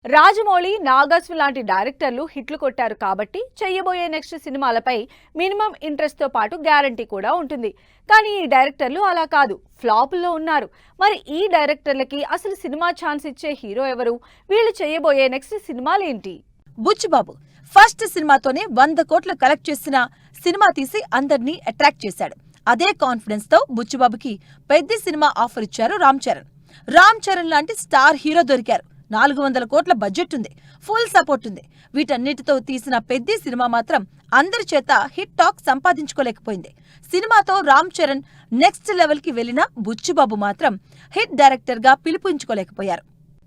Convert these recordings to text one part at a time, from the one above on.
రాజమౌళి, నాగార్జున లాంటి డైరెక్టర్లు హిట్లు కొట్టారు కాబట్టి చేయబోయే నెక్స్ట్ సినిమాలపై మినిమం ఇంట్రెస్ట్ తో పాటు గ్యారంటీ కూడా ఉంటుంది. కానీ ఈ డైరెక్టర్లు అలా కాదు, ఫ్లాపుల్లో ఉన్నారు. మరి ఈ డైరెక్టర్లకి అసలు సినిమా ఛాన్స్ ఇచ్చే హీరో ఎవరు? వీళ్ళు చేయబోయే నెక్స్ట్ సినిమాలేంటి? బుచ్చిబాబు ఫస్ట్ సినిమాతోనే 100 కోట్లు కలెక్ట్ చేసిన సినిమా తీసి అందర్నీ అట్రాక్ట్ చేశాడు. అదే కాన్ఫిడెన్స్ తో బుచ్చిబాబుకి పెద్ద సినిమా ఆఫర్ ఇచ్చారు రామ్ చరణ్. రామ్ చరణ్ లాంటి స్టార్ హీరో దొరికారు. 400 కోట్ల బడ్జెట్ ఉంది, ఫుల్ సపోర్ట్ ఉంది. వీటన్నిటితో తీసిన పెద్ద సినిమా మాత్రం అందరి చేత హిట్ టాక్ సంపాదించుకోలేకపోయింది. సినిమాతో రామ్ చరణ్ నెక్స్ట్ లెవెల్ కి వెళ్లిన బుచ్చిబాబు మాత్రం హిట్ డైరెక్టర్ గా పిలుపుంచుకోలేకపోయారు.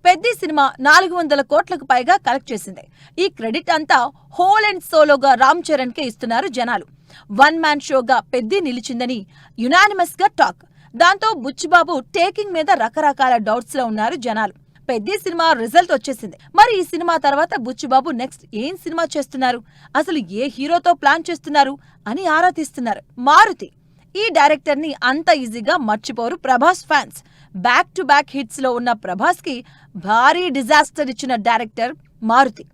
పెద్ద సినిమా 400 కోట్లకు పైగా కలెక్ట్ చేసింది. ఈ క్రెడిట్ అంతా హోల్ అండ్ సోలోగా రామ్ చరణ్ కే ఇస్తున్నారు జనాలు. వన్ మ్యాన్ షోగా పెద్ద నిలిచిందని యునానిమస్ గా టాక్. దాంతో బుచ్చిబాబు టేకింగ్ మీద రకరకాల డౌట్స్ లో ఉన్నారు జనాలు. పెద్ద సినిమా రిజల్ట్ వచ్చేసింది. మరి ఈ సినిమా తర్వాత బుచ్చిబాబు నెక్స్ట్ ఏం సినిమా చేస్తున్నారు, అసలు ఏ హీరోతో ప్లాన్ చేస్తున్నారు అని ఆరా తీస్తున్నారు. మారుతి ఈ డైరెక్టర్ ని అంత ఈజీగా మర్చిపోరు Prabhas fans. Back to back hits లో ఉన్న ప్రభాస్ కి భారీ డిజాస్టర్ ఇచ్చిన డైరెక్టర్ మారుతి.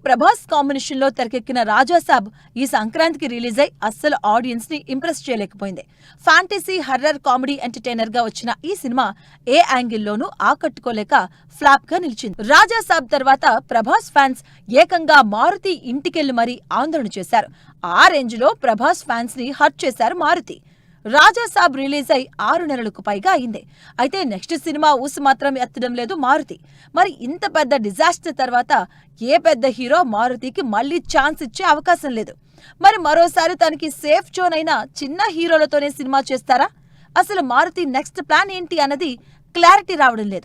ప్రభాస్ కాంబినేషన్ లో తెరకెక్కిన రాజాసాబ్ ఈ సంక్రాంతికి రిలీజ్ అయి అస్సలు ఆడియన్స్ ని ఇంప్రెస్ చేయలేకపోయింది. ఫ్యాంటసీ హర్రర్ కామెడీ ఎంటర్టైనర్ గా వచ్చిన ఈ సినిమా ఏ యాంగిల్లోనూ ఆకట్టుకోలేక ఫ్లాప్ గా నిలిచింది. రాజాసాబ్ తర్వాత ప్రభాస్ ఫ్యాన్స్ ఏకంగా మారుతి ఇంటికెళ్లి మరీ ఆందోళన చేశారు. ఆ రేంజ్ లో ప్రభాస్ ఫ్యాన్స్ ని హర్ట్ చేశారు మారుతి. రాజాసాబ్ రిలీజ్ అయి 6 నెలలకు పైగా అయింది. అయితే నెక్స్ట్ సినిమా ఊసు మాత్రం ఎత్తడం లేదు మారుతి. మరి ఇంత పెద్ద డిజాస్టర్ తర్వాత ఏ పెద్ద హీరో మారుతికి మళ్లీ ఛాన్స్ ఇచ్చే అవకాశం లేదు. మరి మరోసారి తనకి సేఫ్ జోన్ అయిన చిన్న హీరోలతోనే సినిమా చేస్తారా? అసలు మారుతి నెక్స్ట్ ప్లాన్ ఏంటి అన్నది క్లారిటీ రావడం లేదు.